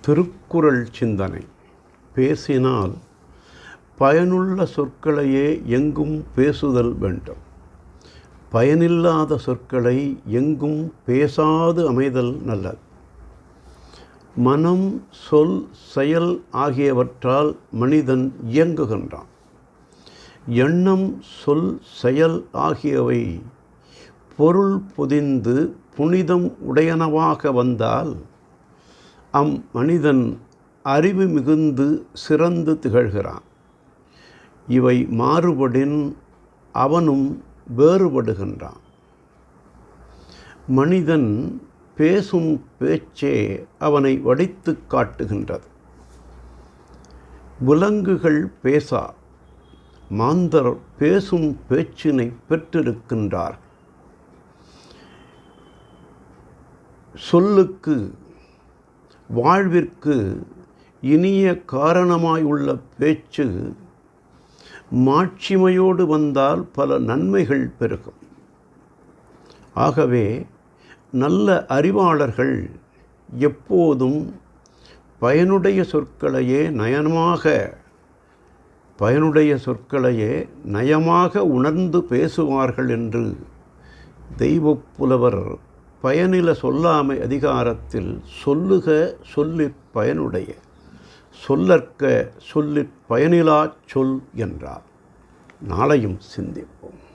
திருக்குறள் சிந்தனை. பேசினால் பயனுள்ள சொற்களையே எங்கும் பேசுதல் வேண்டும். பயனில்லாத சொற்களை எங்கும் பேசாது அமைதல் நல்லது. மனம், சொல், செயல் ஆகியவற்றால் மனிதன் இயங்குகின்றான். எண்ணம், சொல், செயல் ஆகியவை பொருள் பொதிந்து புனிதம் உடையனவாக வந்தால் மனிதன் அறிவு மிகுந்து சிறந்து திகழ்கிறான். இவை மாறுபடின் அவனும் வேறுபடுகின்றான். மனிதன் பேசும் பேச்சே அவனை வடித்து காட்டுகின்றது. விலங்குகள் பேசா, மாந்தர் பேசும் பேச்சினை பெற்றிருக்கின்றார். சொல்லுக்கு, வாழ்விற்கு இனிய காரணமாயுள்ள பேச்சு மாட்சிமையோடு வந்தால் பல நன்மைகள் பெருகும். ஆகவே நல்ல அறிவாளர்கள் எப்போதும் பயனுடைய சொற்களையே நயமாக உணர்ந்து பேசுவார்கள் என்று தெய்வப் புலவர் பயனில சொல்லாமை அதிகாரத்தில் சொல்லுக சொல்லிற் பயனுடைய, சொல்லற்க சொல்லிற் பயனிலாச் சொல் என்றார். நாளையும் சிந்திப்போம்.